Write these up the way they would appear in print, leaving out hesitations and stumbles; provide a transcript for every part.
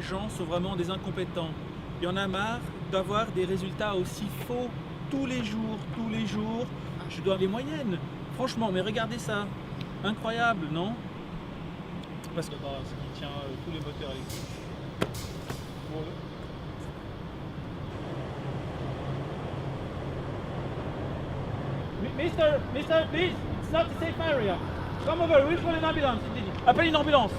gens sont vraiment des incompétents. Il y en a marre d'avoir des résultats aussi faux tous les jours, tous les jours. Je dois les moyennes. Franchement, mais regardez ça. Incroyable, non? Parce que ce qui tient tous les moteurs électriques. Bon, Mister, please, it's not a safe area. Come over, we'll call an ambulance. Appelle une ambulance.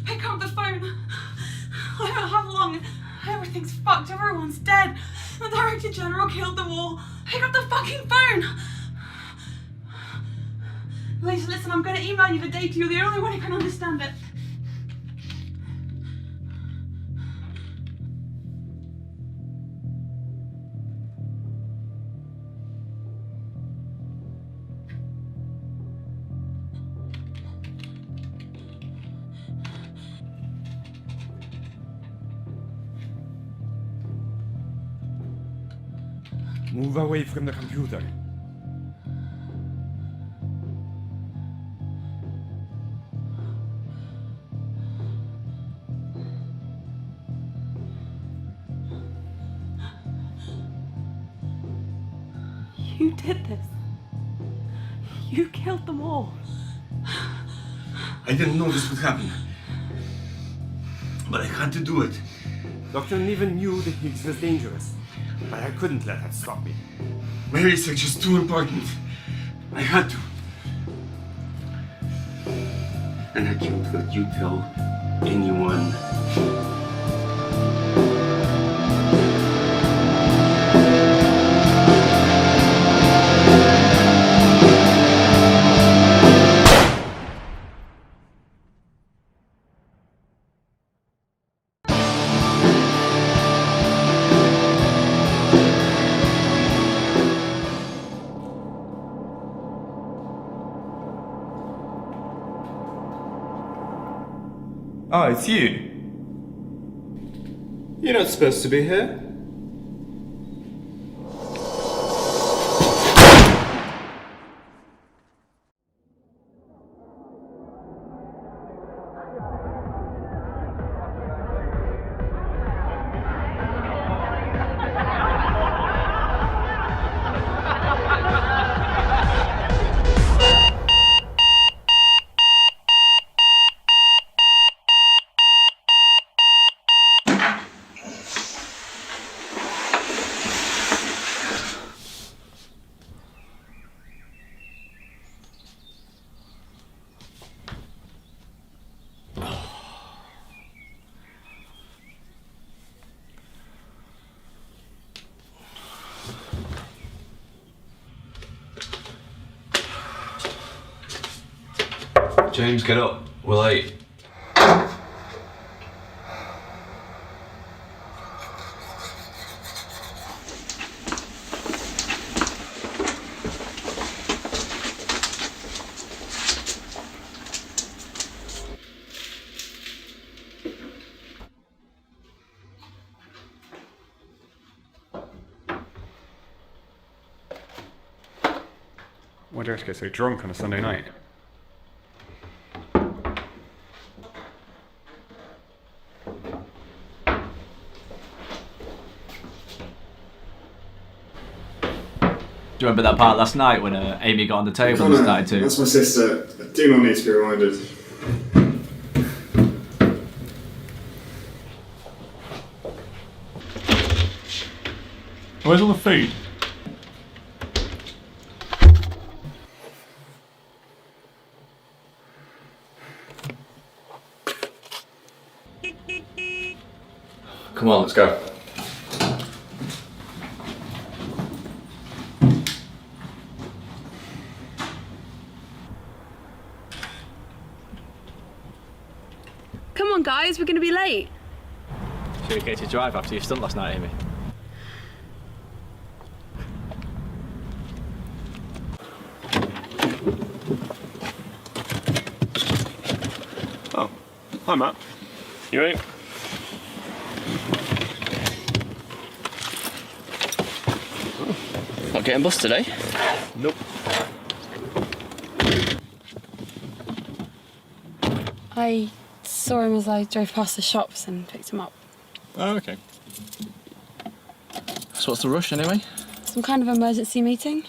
Pick up the phone. I don't have long. Everything's fucked. Everyone's dead. The Director General killed them all. Pick up the fucking phone. Lisa, listen, I'm going to email you the data. You're the only one who can understand it. Move away from the computer. You did this. You killed them all. I didn't know this would happen. But I had to do it. Dr. Niven knew the Higgs was dangerous, but I couldn't let that stop me. My research is too important. I had to. And I can't let you tell anyone. Oh, it's you. You're not supposed to be here. James, get up. We're late. Why do you have to get so drunk on a Sunday night? Do you remember that part last night when Amy got on the table and started to... That's my sister. I do not need to be reminded. Where's all the food? Come on, let's go. Come on, guys, we're going to be late. Should we get to drive after your stunt last night, Amy? Oh, hi Matt. You ain't? Not getting bus today? Nope. I saw him as I drove past the shops and picked him up. Oh, okay. So what's the rush anyway? Some kind of emergency meeting.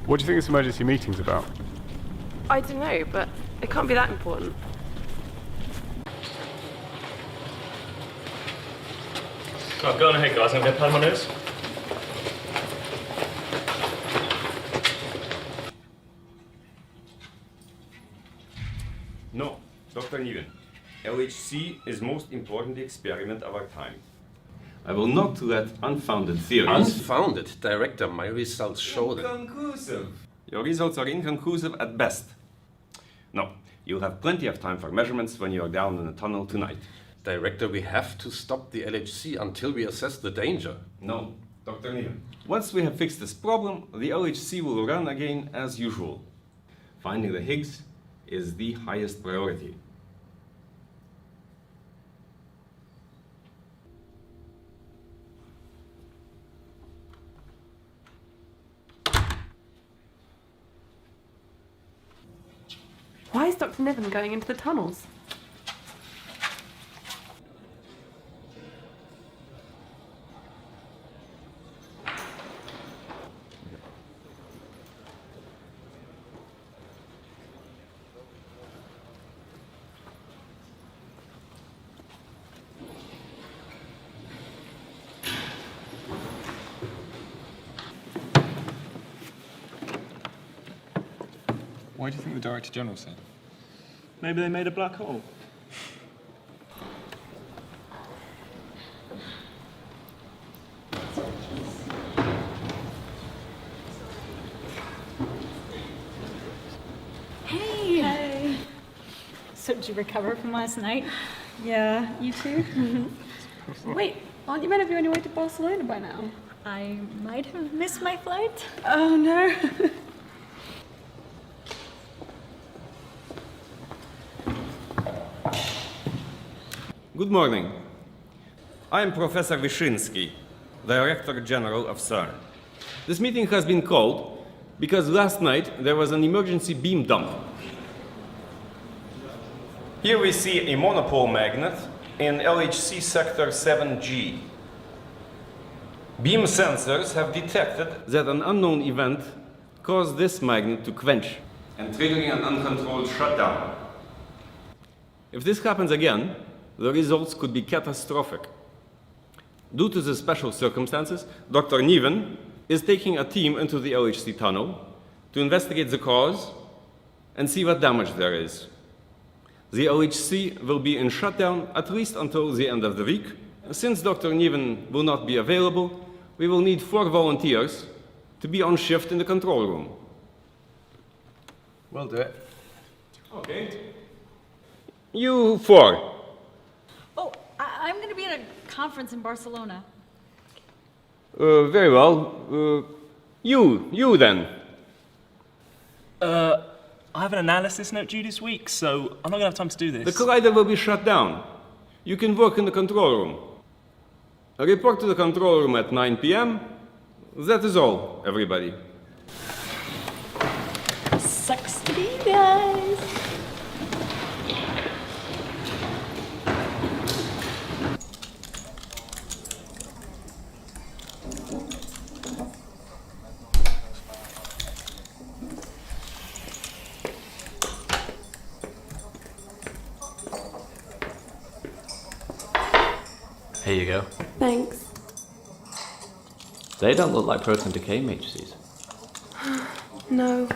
What do you think this emergency meeting's about? I don't know, but it can't be that important. Oh, go on ahead, guys. I'm going to pad my nose. No, Dr. Niven. LHC is most important experiment of our time. I will not let unfounded theories... Unfounded? Director, my results show that... Inconclusive. Your results are inconclusive at best. No, you'll have plenty of time for measurements when you are down in the tunnel tonight. Director, we have to stop the LHC until we assess the danger. No, Dr. Niven. Once we have fixed this problem, the LHC will run again as usual. Finding the Higgs is the highest priority. Why is Dr. Niven going into the tunnels? Why do you think the Director General said? Maybe they made a black hole. Hey! Hey! So did you recover from last night? Yeah, you too? Wait, aren't you meant to be on your way to Barcelona by now? I might have missed my flight. Oh no. Good morning. I am Professor Wyszynski, Director General of CERN. This meeting has been called because last night there was an emergency beam dump. Here we see a monopole magnet in LHC sector 7G. Beam sensors have detected that an unknown event caused this magnet to quench and triggering an uncontrolled shutdown. If this happens again, the results could be catastrophic. Due to the special circumstances, Dr. Niven is taking a team into the LHC tunnel to investigate the cause and see what damage there is. The LHC will be in shutdown at least until the end of the week. Since Dr. Niven will not be available, we will need 4 volunteers to be on shift in the control room. We'll do it. Okay. You 4. Oh, I'm going to be at a conference in Barcelona. Very well. You then. I have an analysis note due this week, so I'm not going to have time to do this. The collider will be shut down. You can work in the control room. A report to the control room at 9 p.m. That is all, everybody. Sucks to be you guys. Here you go. Thanks. They don't look like proton decay matrices. No.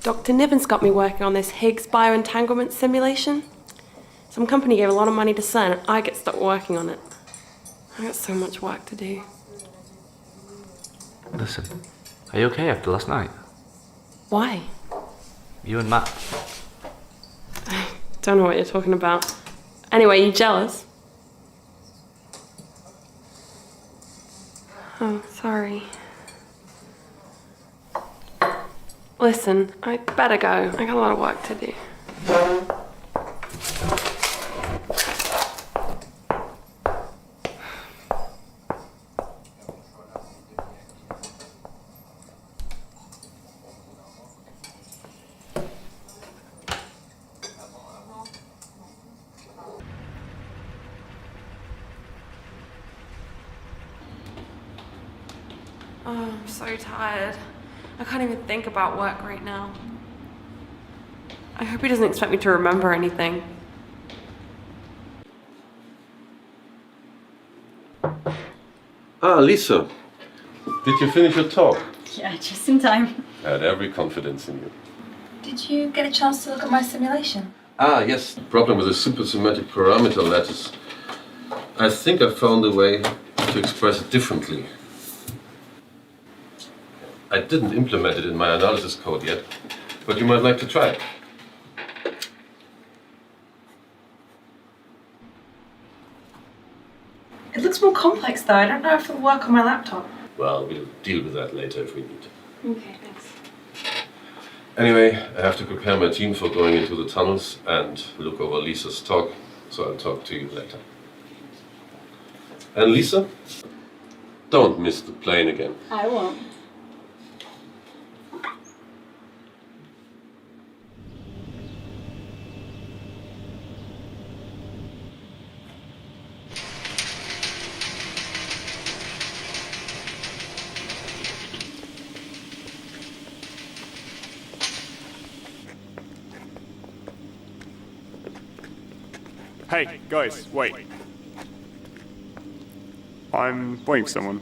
Dr. Niven's got me working on this Higgs bioentanglement simulation. Some company gave a lot of money to CERN and I get stuck working on it. I got so much work to do. Listen, are you okay after last night? Why? You and Matt. Don't know what you're talking about. Anyway, you jealous? Oh, sorry. Listen, I better go. I got a lot of work to do. Oh, I'm so tired. I can't even think about work right now. I hope he doesn't expect me to remember anything. Ah, Lisa. Did you finish your talk? Yeah, just in time. I had every confidence in you. Did you get a chance to look at my simulation? Ah, yes. The problem with the supersymmetric parameter lattice. I think I found a way to express it differently. I didn't implement it in my analysis code yet, but you might like to try it. It looks more complex though. I don't know if it'll work on my laptop. Well, we'll deal with that later if we need to. Okay, thanks. Anyway, I have to prepare my team for going into the tunnels and look over Lisa's talk, so I'll talk to you later. And Lisa, don't miss the plane again. I won't. Hey, guys, wait. I'm waiting for someone.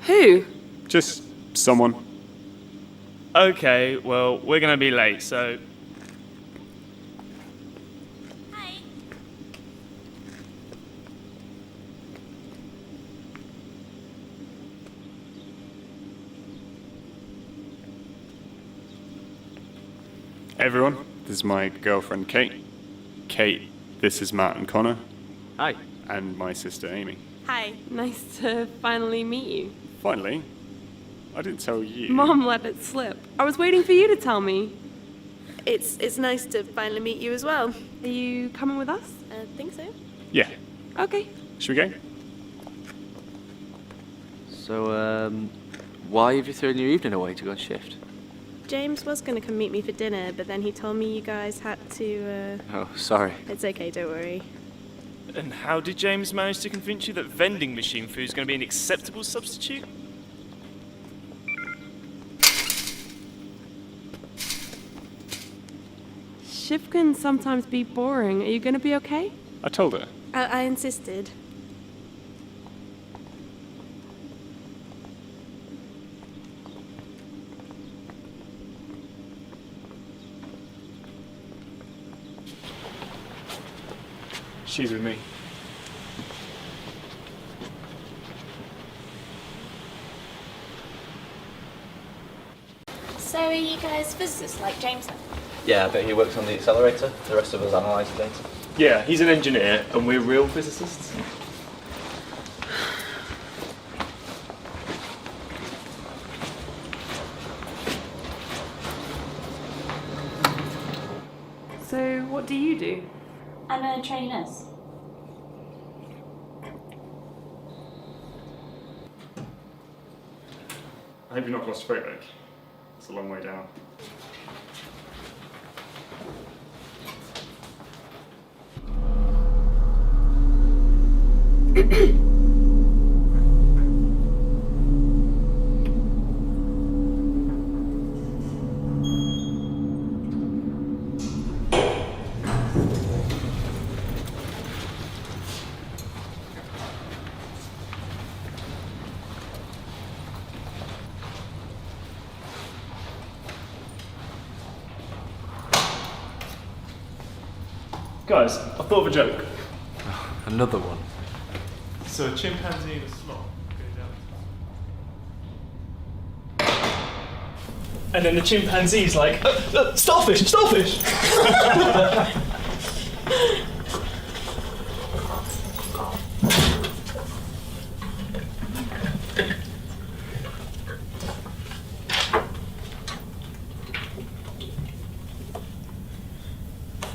Who? Just someone. Okay, well, we're gonna be late, so. Hi. Everyone, this is my girlfriend Kate. Kate, this is Matt and Connor. Hi. And my sister Amy. Hi. Nice to finally meet you. Finally, I didn't tell you. Mom let it slip. I was waiting for you to tell me. It's nice to finally meet you as well. Are you coming with us? I think so. Yeah. Okay. Should we go? So, why have you thrown your evening away to go on shift? James was going to come meet me for dinner, but then he told me you guys had to, Oh, sorry. It's okay, don't worry. And how did James manage to convince you that vending machine food is going to be an acceptable substitute? Shift can sometimes be boring. Are you going to be okay? I told her. I insisted. She's with me. So are you guys physicists like James then? Yeah, but he works on the accelerator. The rest of us analyse the data. Yeah, he's an engineer, and we're real physicists. So, what do you do? I'm a trainee nurse. I hope you're not claustrophobic. It's a long way down. Guys, I thought of a joke. Another one. So a chimpanzee and a sloth go down. And then the chimpanzee's like, starfish, starfish!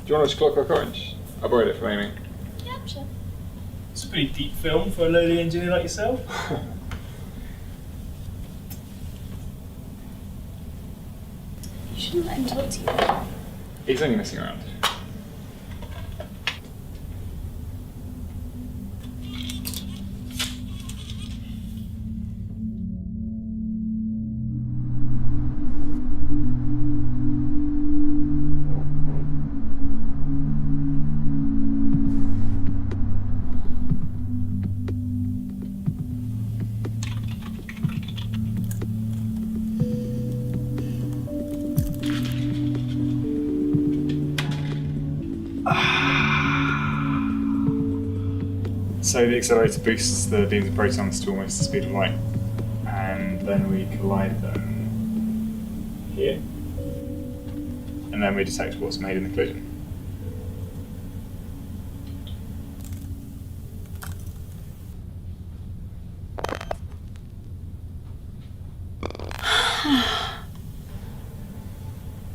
Do you want to watch Clockwork Orange? I borrowed it from Amy. Yeah, sure. It's a pretty deep film for a lowly engineer like yourself. You shouldn't let him talk to you. He's only messing around. So the accelerator boosts the beams of protons to almost the speed of light, and then we collide them here, and then we detect what's made in the collision.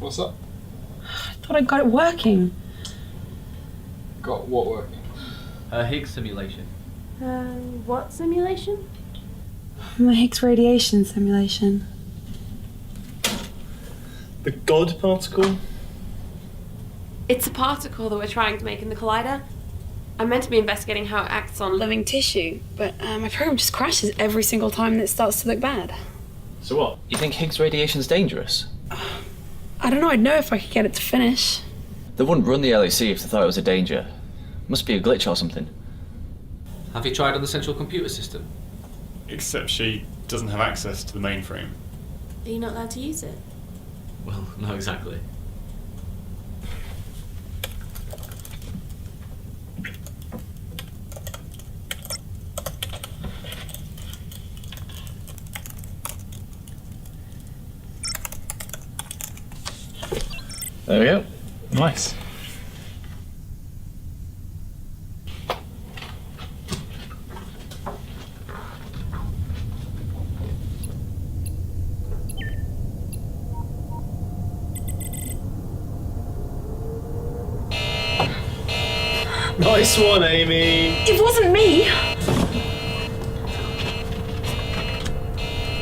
What's up? I thought I got it working. Got what working? Higgs simulation. What simulation? The Higgs radiation simulation. The God particle? It's a particle that we're trying to make in the collider. I'm meant to be investigating how it acts on living tissue, but my program just crashes every single time that it starts to look bad. So what? You think Higgs radiation's dangerous? I don't know, I'd know if I could get it to finish. They wouldn't run the LHC if they thought it was a danger. Must be a glitch or something. Have you tried on the central computer system? Except she doesn't have access to the mainframe. Are you not allowed to use it? Well, not exactly. There we go. Nice. Nice one, Amy. It wasn't me!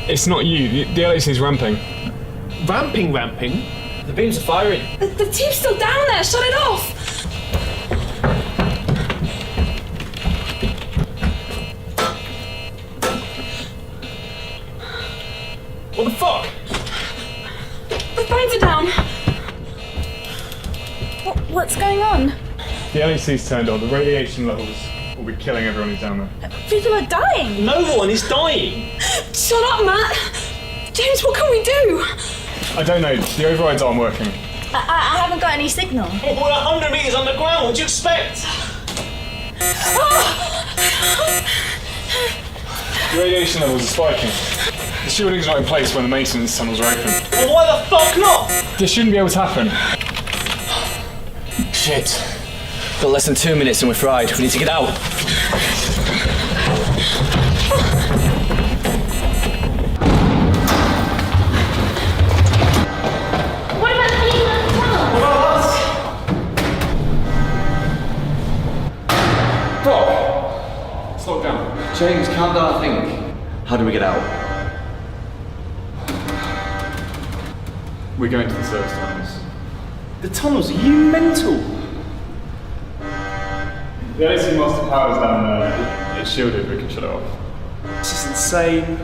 It's not you. The LHC is ramping. Ramping? The beams are firing. The tube's still down there! Shut it off! What the fuck? The phones are down! What's going on? The LHC's turned on. The radiation levels will be killing everyone who's down there. People are dying! No one is dying! Shut up, Matt! James, what can we do? I don't know. The overrides aren't working. I haven't got any signal. We're 100 metres underground, what do you expect? The radiation levels are spiking. The shielding's not in place when the maintenance tunnels are open. Well, why the fuck not? This shouldn't be able to happen. Shit. Got less than 2 minutes and we're fried. We need to get out. What about the people in the tunnel? What about us? Fuck! Slow down. James, calm down, I think. How do we get out? We're going to the service tunnels. The tunnels, are you mental? The LHC master power's down there. It's shielded, we can shut it off. This is insane.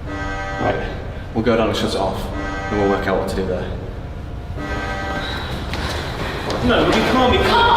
Right. We'll go down and shut it off. And we'll work out what to do there. No, we can't be. Come on!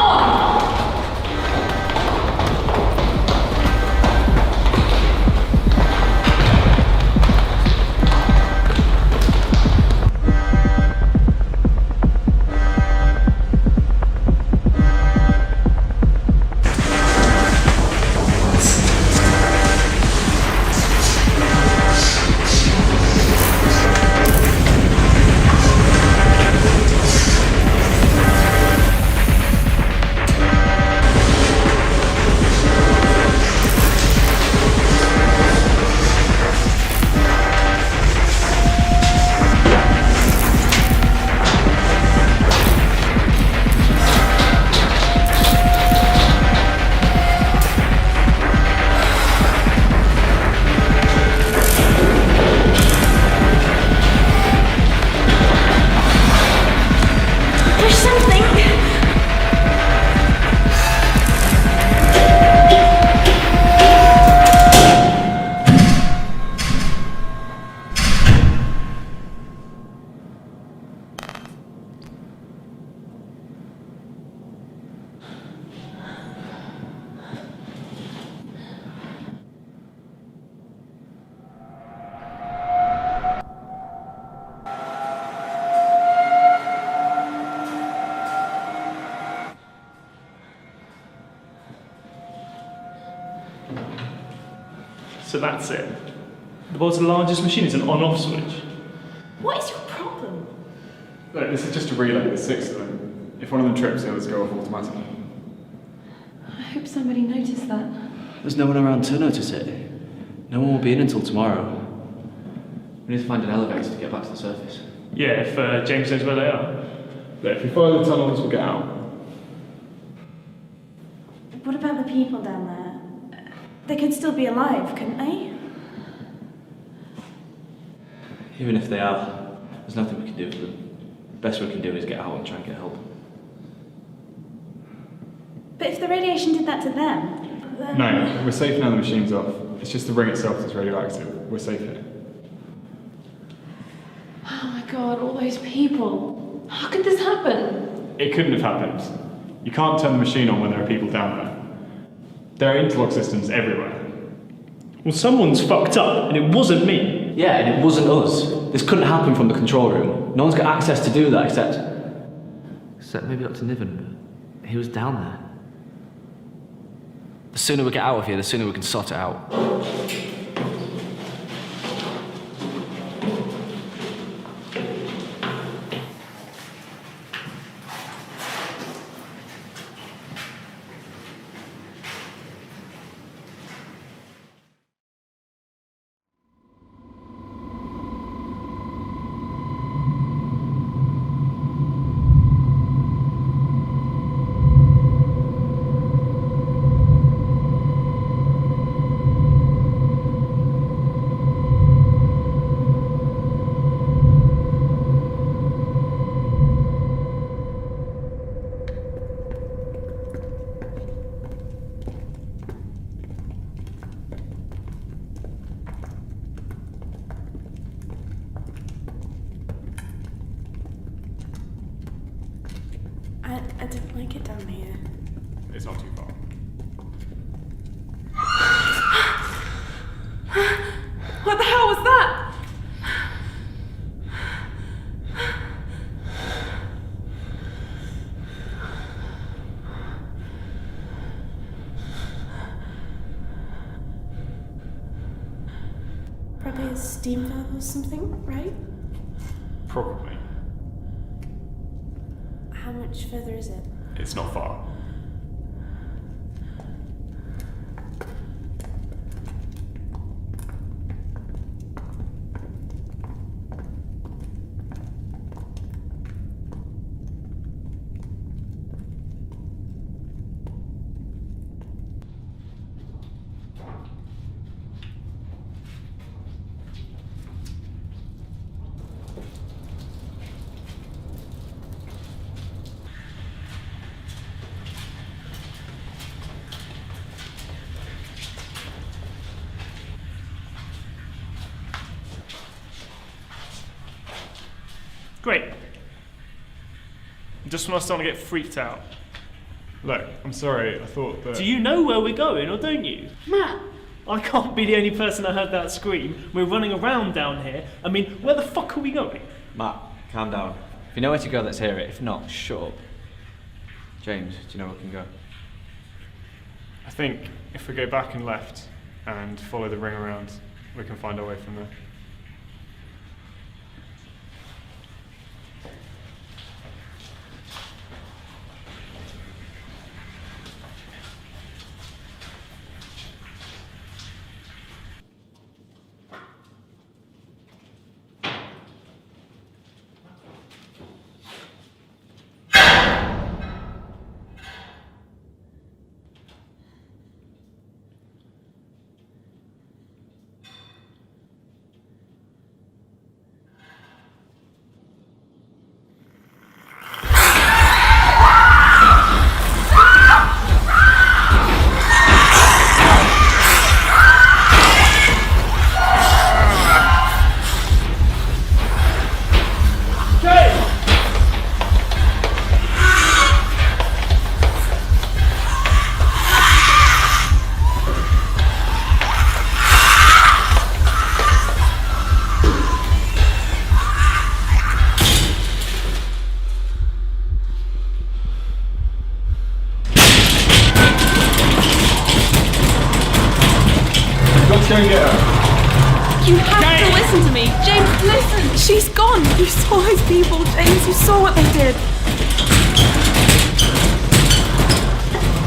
So that's it. The world's largest machine is an on-off switch. What is your problem? Look, this is just a relay, there's 6 of them. If one of them trips, the others go off automatically. I hope somebody noticed that. There's no one around to notice it. No one will be in until tomorrow. We need to find an elevator to get back to the surface. Yeah, if James knows where they are. Look, if we follow the tunnels, we'll get out. What about the people down there? They could still be alive, couldn't they? Even if they are, there's nothing we can do for them. The best we can do is get out and try and get help. But if the radiation did that to them, then... No, we're safe now the machine's off. It's just the ring itself that's radioactive. We're safe here. Oh my god, all those people. How could this happen? It couldn't have happened. You can't turn the machine on when there are people down there. There are interlock systems everywhere. Well, someone's fucked up, and it wasn't me. Yeah, and it wasn't us. This couldn't happen from the control room. No one's got access to do that except maybe Dr. Niven, but he was down there. The sooner we get out of here, the sooner we can sort it out. I don't like it down here. It's not too far. What the hell was that? Probably a steam valve or something, right? Probably. How much further is it? It's not far. Great. Just when I was starting to get freaked out. Look, I'm sorry, I thought that... Do you know where we're going, or don't you? Matt! I can't be the only person that heard that scream. We're running around down here. I mean, where the fuck are we going? Matt, calm down. If you know where to go, let's hear it. If not, shut up. James, do you know where we can go? I think if we go back and left and follow the ring around, we can find our way from there. Let's go and get her. You have to listen to me. James, listen. She's gone. You saw those people, James. You saw what they did.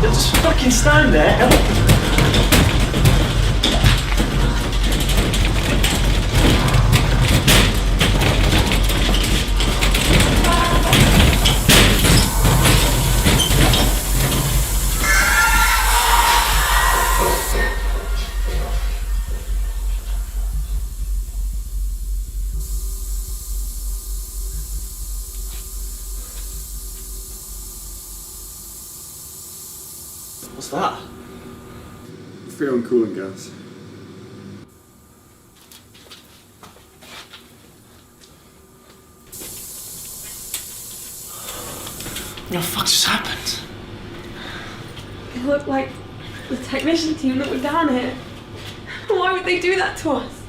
Just fucking stand there. Help. What's that? Freon cooling gas. What the fuck just happened? They look like the technician team that were down here. Why would they do that to us?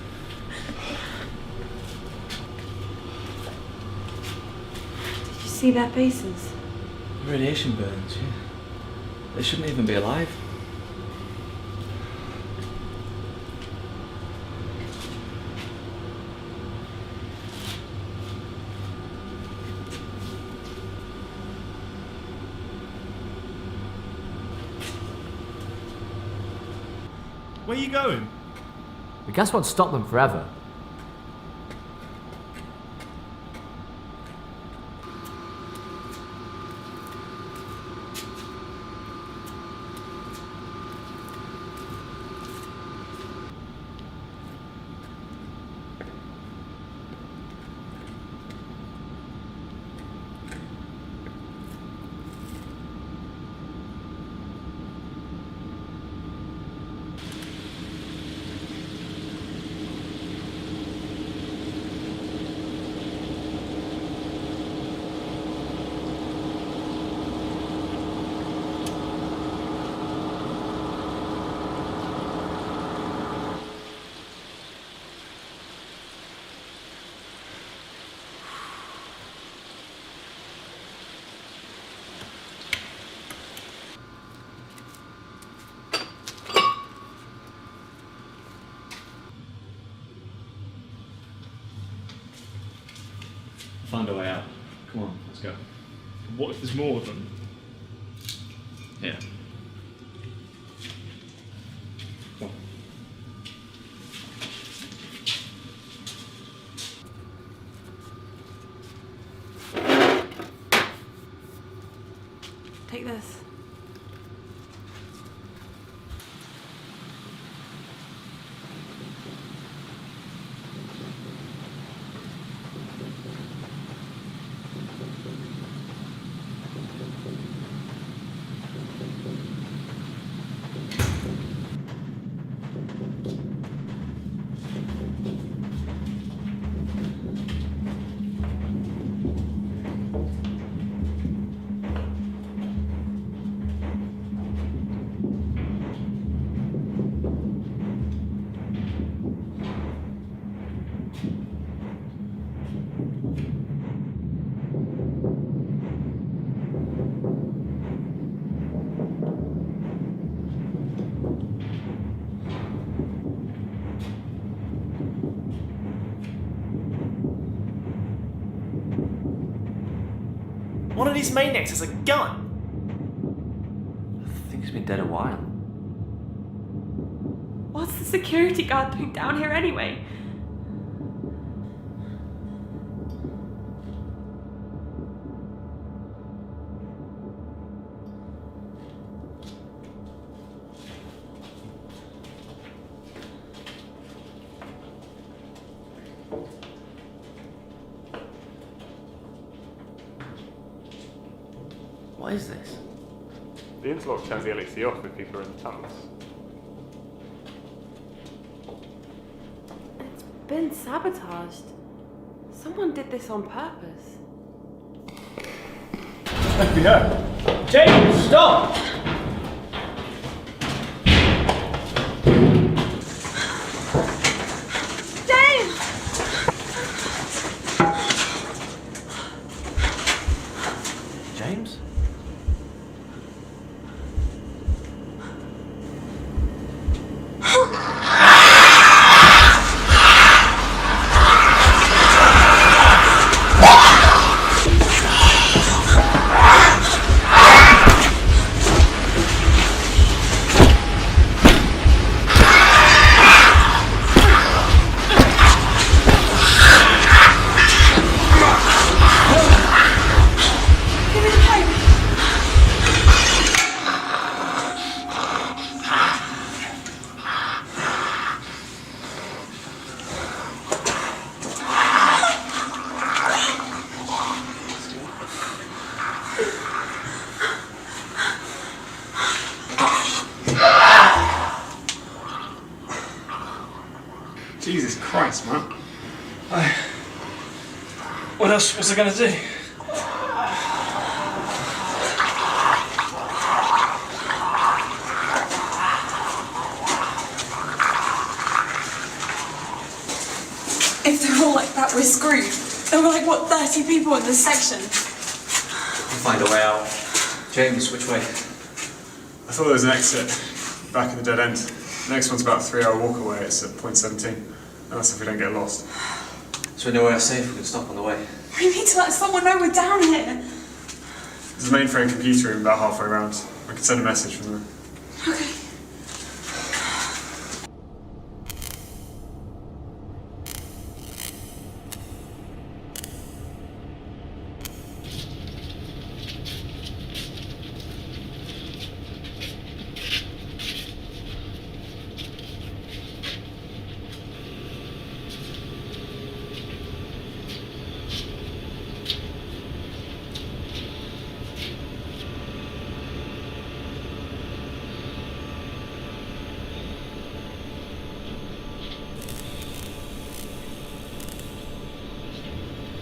Did you see their faces? Radiation burns, yeah. They shouldn't even be alive. Where are you going? The gas won't stop them forever. Find a way out. Come on, let's go. What if there's more of them? Yeah. Come on. Take this. One of these maniacs has a gun. I think he's been dead a while. What's the security guard doing down here anyway? What is this? The interlock turns the LHC off if people are in the tunnels. It's been sabotaged. Someone did this on purpose. FBI. James, stop! James? Christ, man. What else was I gonna do? If they're all like that, we're screwed. There were like, what, 30 people in this section? We'll find a way out. James, which way? I thought there was an exit back at the dead end. The next one's about a 3-hour walk away. It's at point 17. And that's if we don't get lost. So we know we're safe, we can stop on the way. We need to let someone know we're down here. There's a mainframe computer room about halfway around. I can send a message from there. Okay.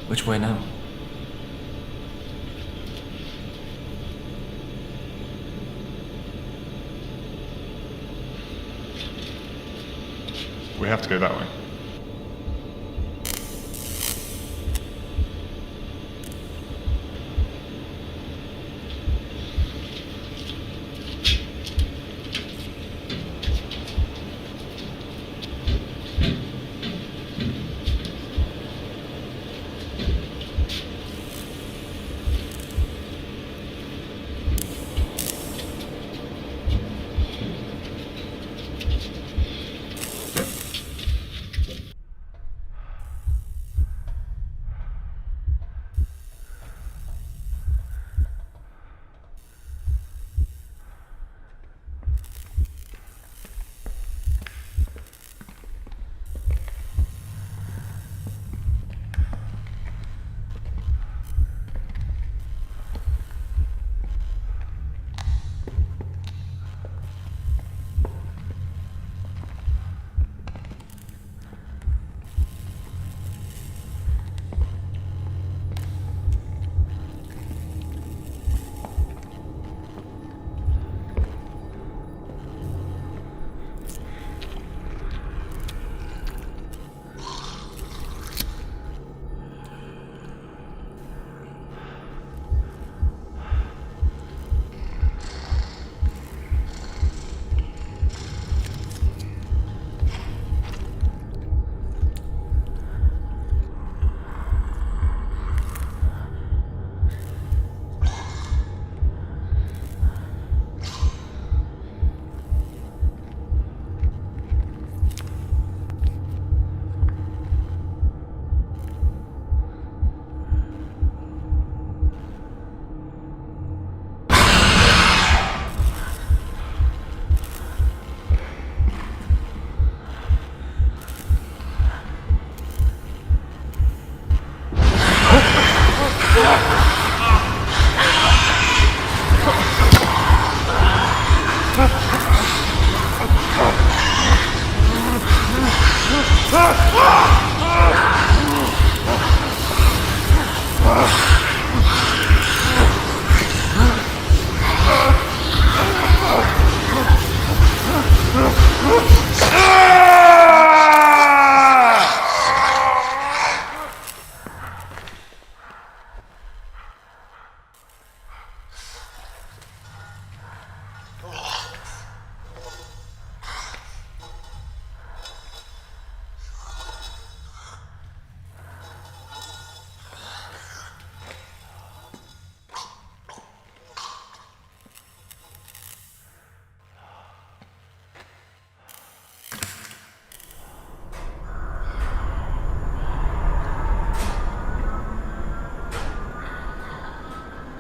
Which way now? We have to go that way.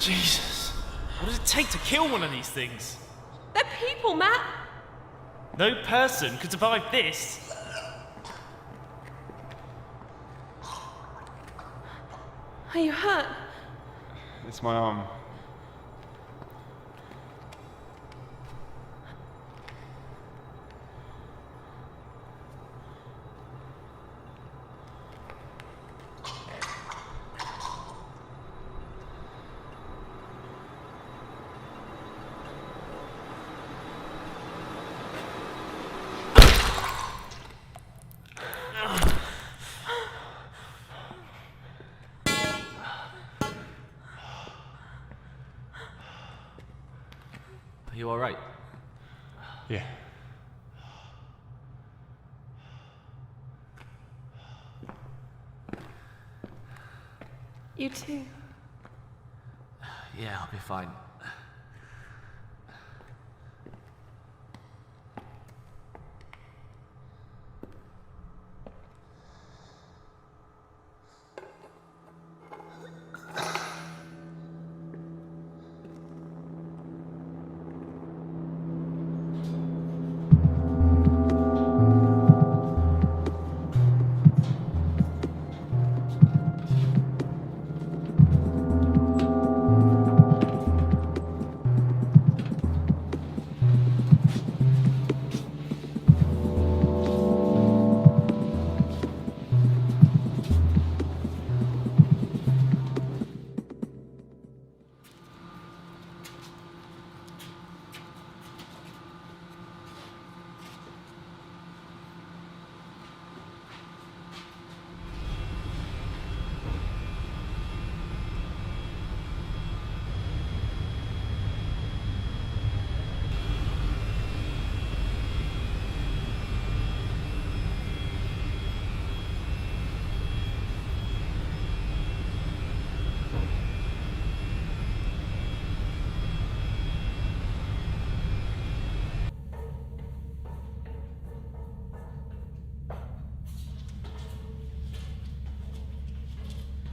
Jesus. What does it take to kill one of these things? They're people, Matt. No person could survive this. Are you hurt? It's my arm. Are you alright? Yeah. You too. Yeah, I'll be fine.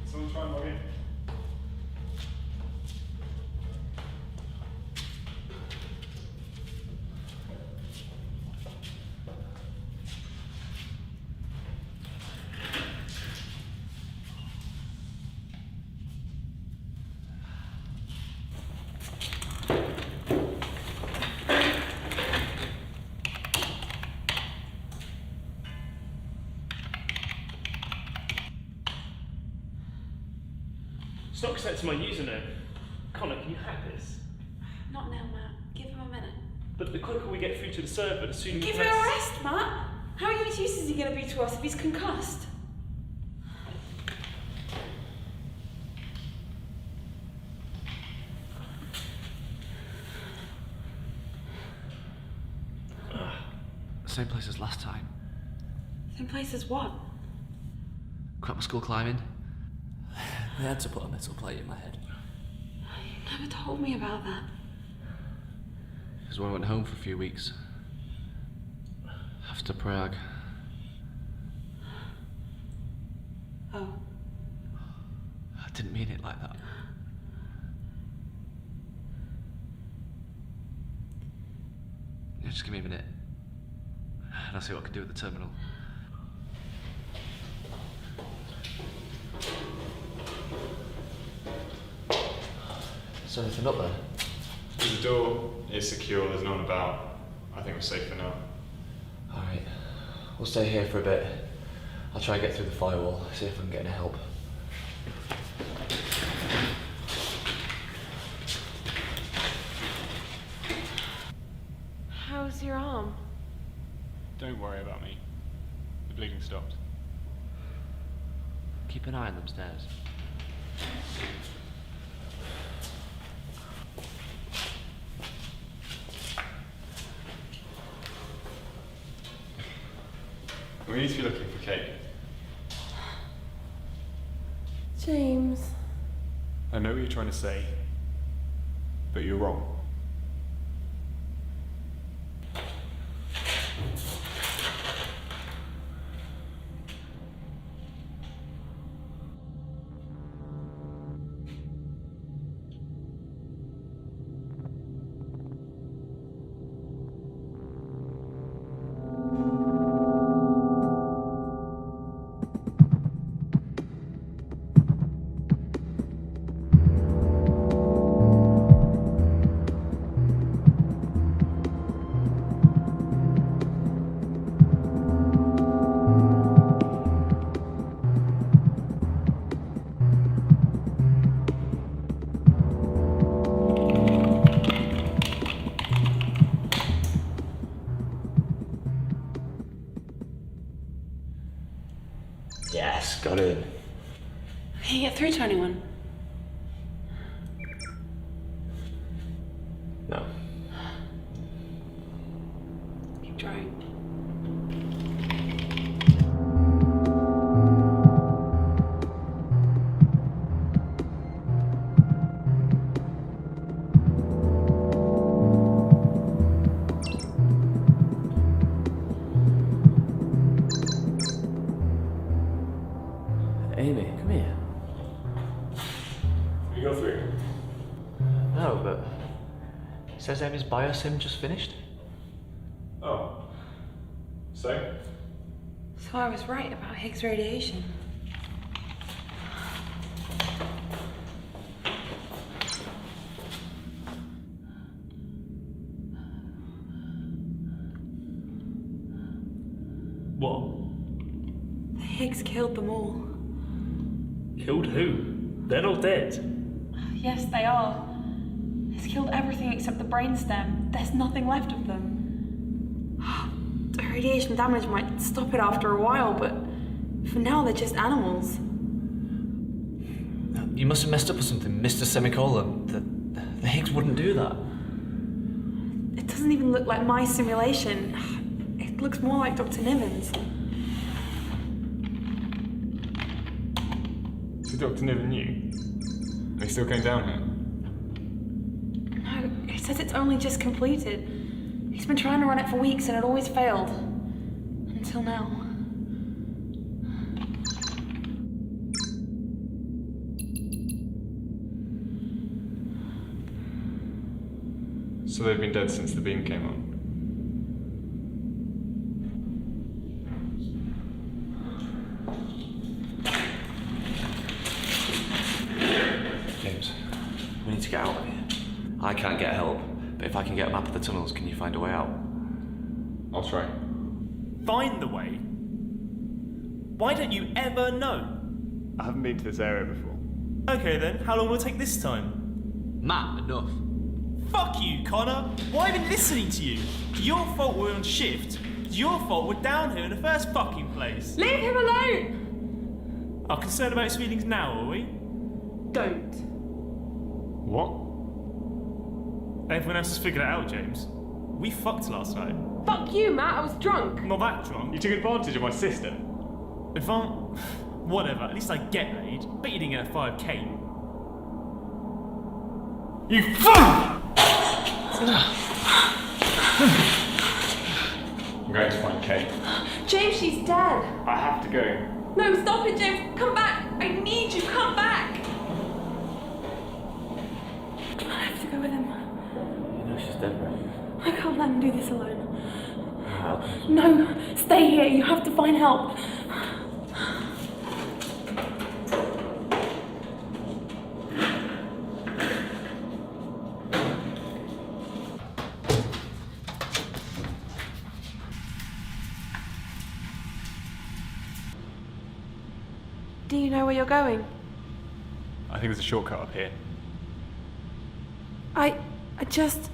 Someone try and log in. It's not accepting my username. Connor, can you hack this? Not now, Matt. Give him a minute. But the quicker we get through to the server, the sooner we Give can him a access- rest, Matt. How many use is he going to be to us if he's concussed? Same place as last time. Same place as what? Grammar school climbing. They had to put a metal plate in my head. You never told me about that. It was when I went home for a few weeks. After Prague. Oh. I didn't mean it like that. Yeah, just give me a minute. And I'll see what I can do at the terminal. Is there anything up there? The door is secure, there's no one about. I think we're safe for now. Alright. We'll stay here for a bit. I'll try and get through the firewall, see if I can get any help. How's your arm? Don't worry about me. The bleeding stopped. Keep an eye on them stairs. We need to be looking for Kate. James. I know what you're trying to say, but you're wrong. Yes, got in. Can you get through to anyone? No. says Amy's biosim just finished. Oh. So? So I was right about Higgs radiation. What? The Higgs killed them all. Killed who? They're all dead. Yes, they are. It's killed everything except the brainstem. There's nothing left of them. The radiation damage might stop it after a while, but for now they're just animals. You must have messed up or something, Mr. Semicolon. The Higgs wouldn't do that. It doesn't even look like my simulation. It looks more like Dr. Niven's. So Dr. Niven knew? Are they still going down here? No, it says it's only just completed. He's been trying to run it for weeks and it always failed. Until now. So they've been dead since the beam came on? James, we need to get out of here. I can't get help, but if I can get a map of the tunnels, can you find a way out? I'll try. Find the way? Why don't you ever know? I haven't been to this area before. Okay then, how long will it take this time? Matt, enough. Fuck you, Connor! Why have I been listening to you? It's your fault we're on shift. It's your fault we're down here in the first fucking place. Leave him alone! Are concerned about his feelings now, are we? Don't. What? Everyone else has figured it out, James. We fucked last night. Fuck you, Matt, I was drunk. Not that drunk. You took advantage of my sister. Whatever, at least I get laid. Bet you didn't get a 5k. You fuck! I'm going to find Kate. James, she's dead. I have to go. No, stop it, James. Come back. I need you. Come back. I have to go with him. You know she's dead, right? I can't let him do this alone. Help. No, stay here. You have to find help. Do you know where you're going? I think there's a shortcut up here. I just...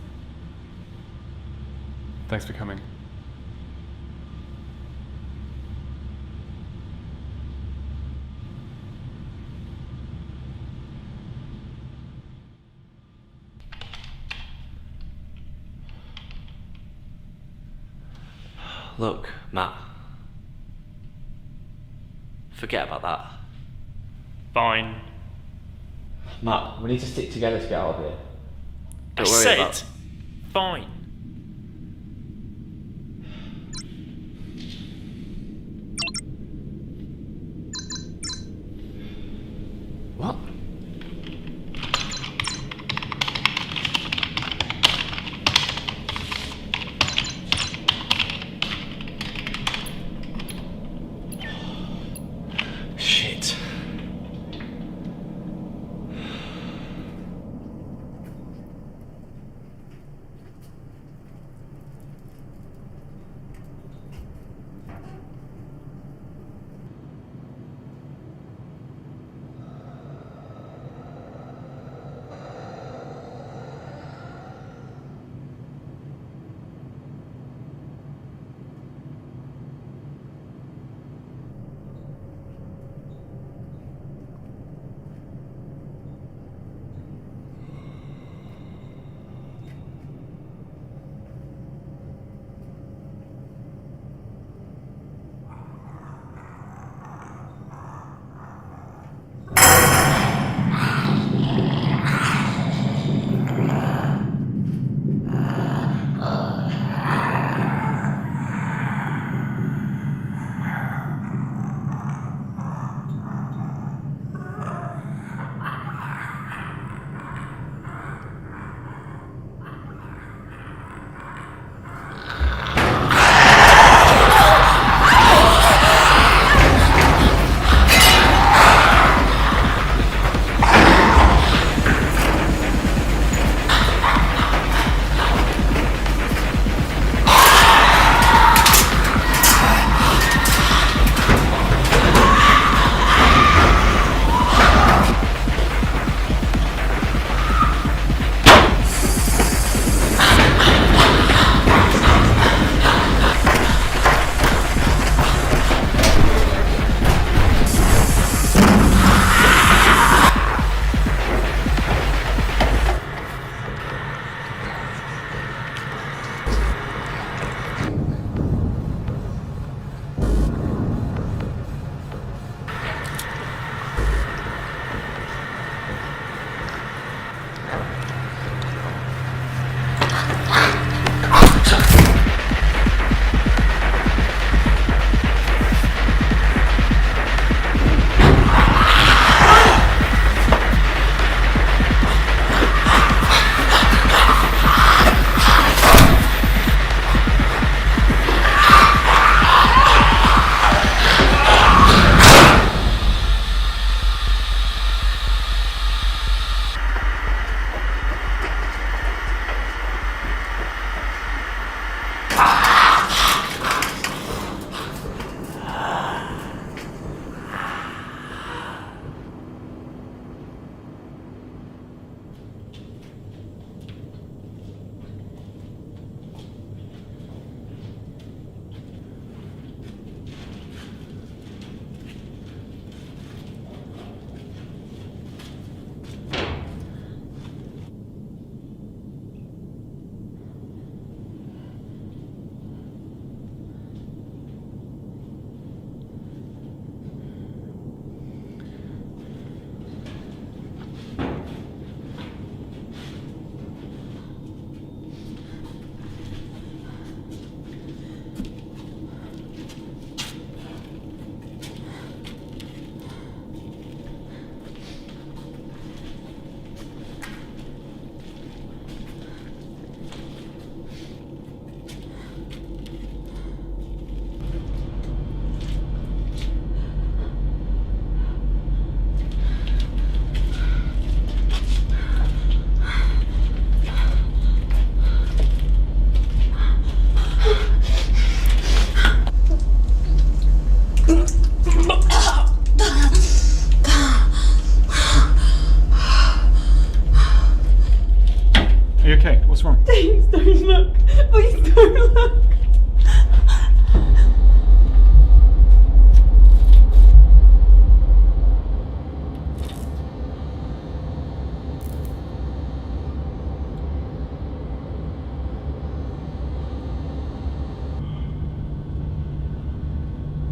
Thanks for coming. Look, Matt. Forget about that. Fine. Matt, we need to stick together to get out of here. I said fine. What? Shit.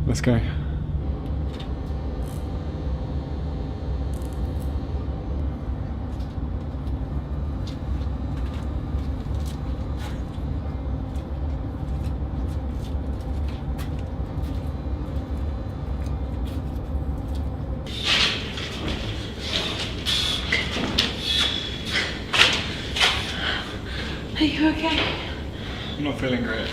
Let's go. Are you okay? I'm not feeling great.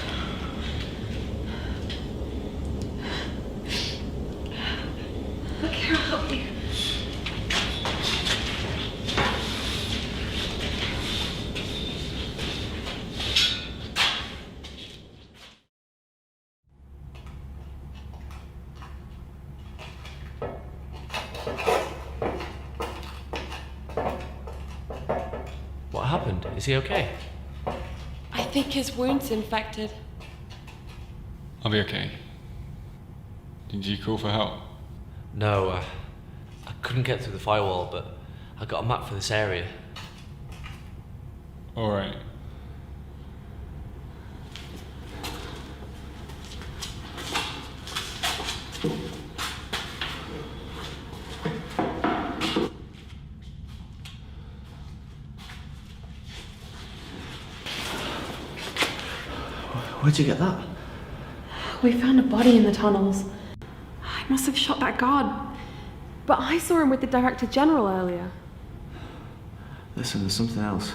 Look here, I'll help you. What happened? Is he okay? I think his wound's infected. I'll be okay. Did you call for help? No, I couldn't get through the firewall, but I got a map for this area. Alright. Where'd you get that? We found a body in the tunnels. I must have shot that guard. But I saw him with the Director General earlier. Listen, there's something else.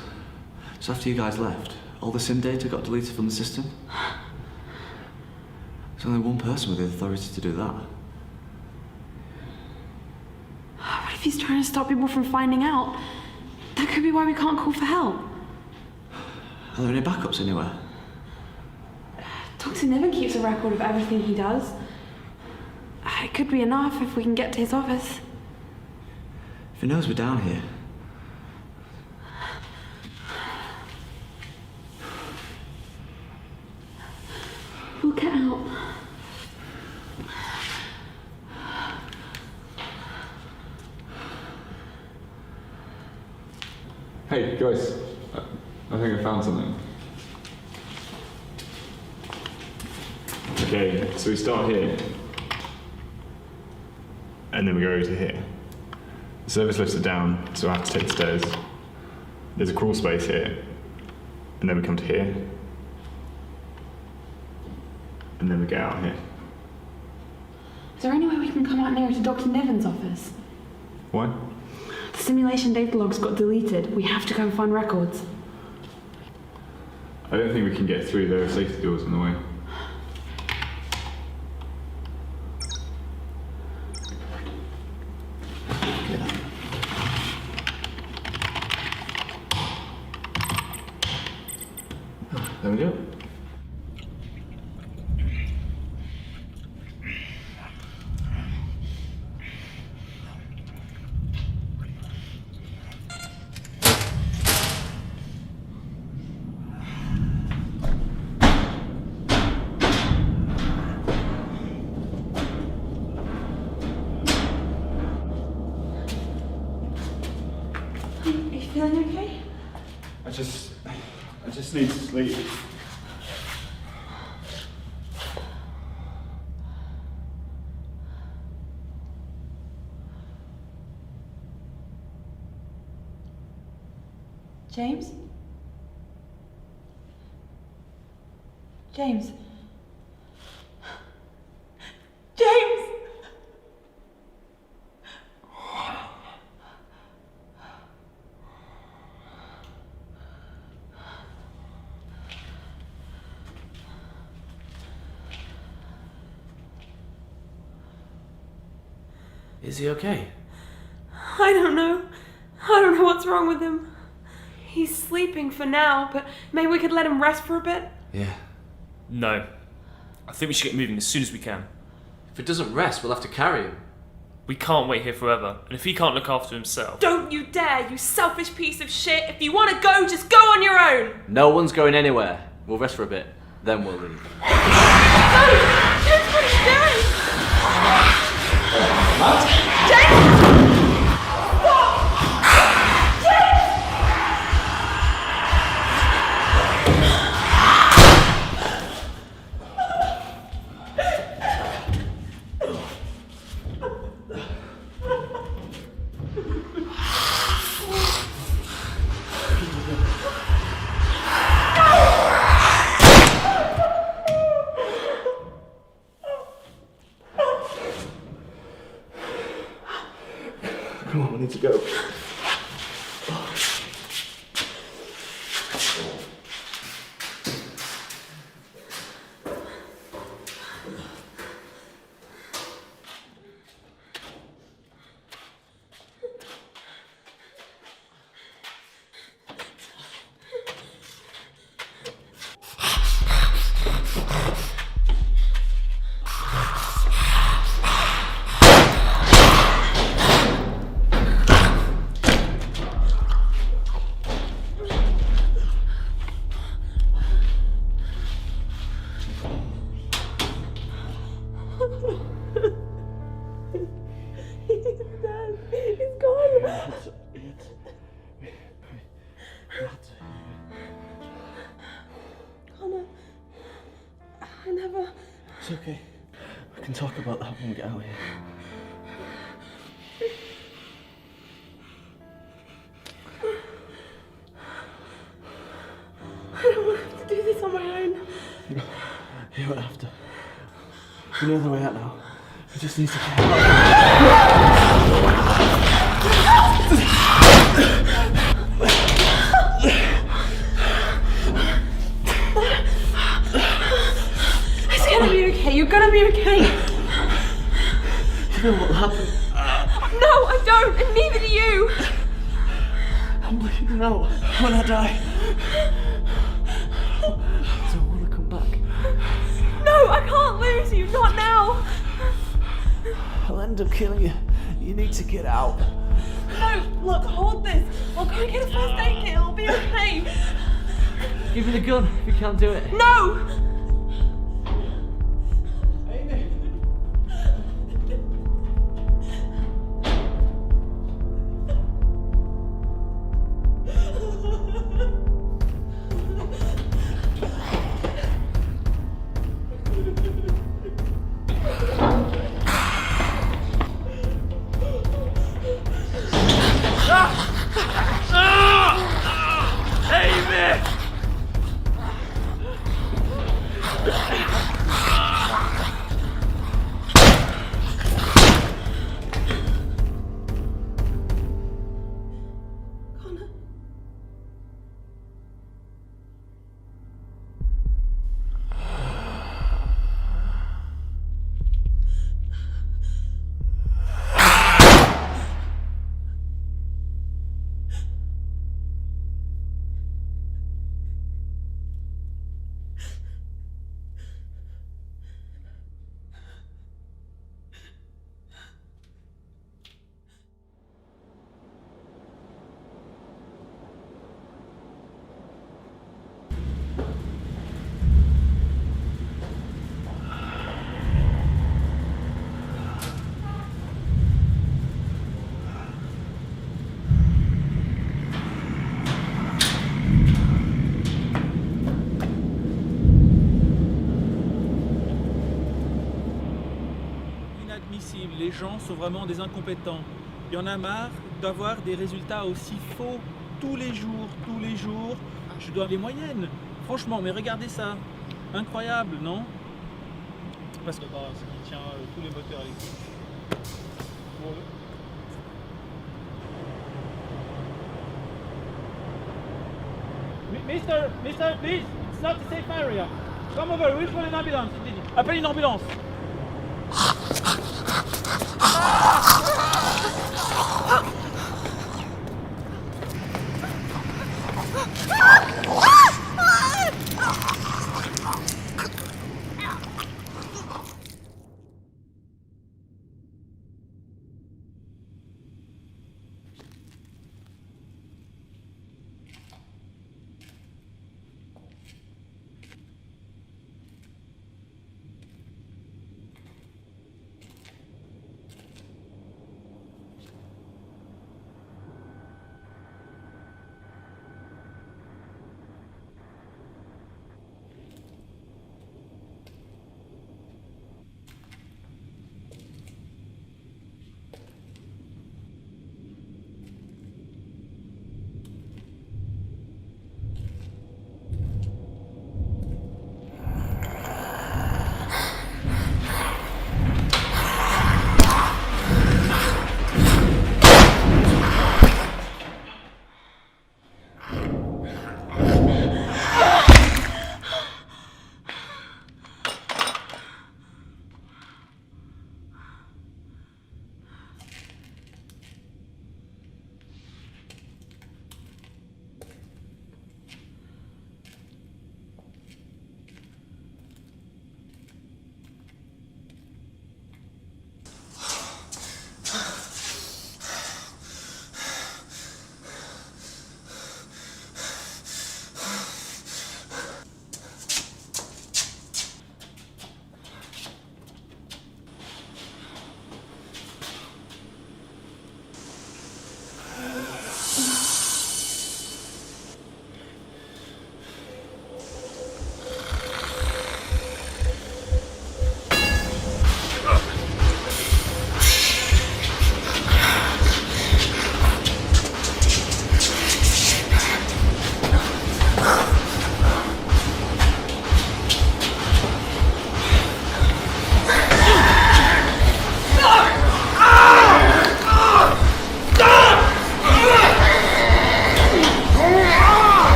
Just after you guys left, all the SIM data got deleted from the system. There's only one person with the authority to do that. What if he's trying to stop people from finding out? That could be why we can't call for help. Are there any backups anywhere? Dr. Niven keeps a record of everything he does. It could be enough if we can get to his office. If he knows we're down here. We'll get out. Hey, Joyce. I think I found something. Okay, so we start here. And then we go over to here. The service lifts are down, so I have to take the stairs. There's a crawl space here. And then we come to here. And then we get out here. Is there any way we can come out nearer to Dr. Niven's office? What? The simulation data logs got deleted. We have to go and find records. I don't think we can get through. There are safety doors in the way. There we go. Are you feeling okay? I just need to sleep. James? James? James! Is he okay? I don't know. I don't know what's wrong with him. He's sleeping for now, but maybe we could let him rest for a bit? Yeah. No. I think we should get moving as soon as we can. If it doesn't rest, we'll have to carry him. We can't wait here forever, and if he can't look after himself... Don't you dare, you selfish piece of shit! If you want to go, just go on your own! No one's going anywhere. We'll rest for a bit, then we'll leave. No! James, what are you doing? James! Stop! James! need to go. It's okay. We can talk about that when we get out of here. I don't want to have to do this on my own. You don't have to. We know the way out now. We just need to get out. It's gonna be okay. You're gonna be okay. You know what happened? No, I don't, and neither do you. I'm bleeding out when I die. I don't want to come back. No, I can't lose you. Not now. I'll end up killing you. You need to get out. No, look, hold this. I'll go and get a first aid kit. It'll be okay. Give me the gun if you can't do it. No! Les gens sont vraiment des incompétents. Il y en a marre d'avoir des résultats aussi faux tous les jours, tous les jours. Je dois les moyennes. Franchement, mais regardez ça. Incroyable, non? Parce que ce qui tient tous les moteurs électriques. Mister, please, it's not a safe area. Come over, we'll call an ambulance. Appelle une ambulance.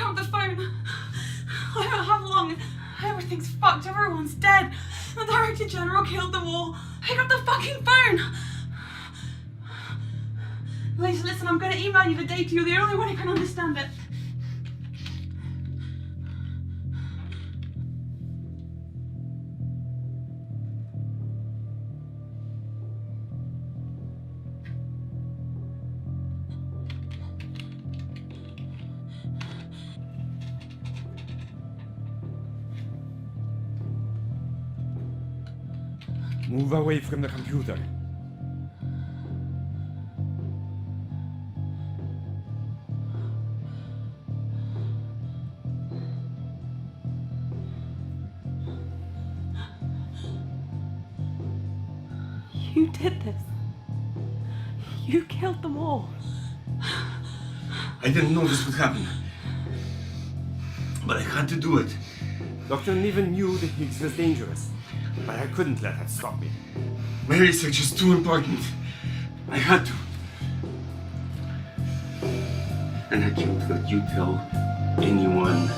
up the phone. I don't have long. Everything's fucked. Everyone's dead. The Director General killed them all. Pick up the fucking phone. Lisa, listen, I'm gonna email you the data. You're the only one who can understand it. Move away from the computer. You did this. You killed them all. I didn't know this would happen. But I had to do it. Dr. Niven knew the Higgs was dangerous, but I couldn't let that stop me. My research is too important. I had to. And I can't let you tell anyone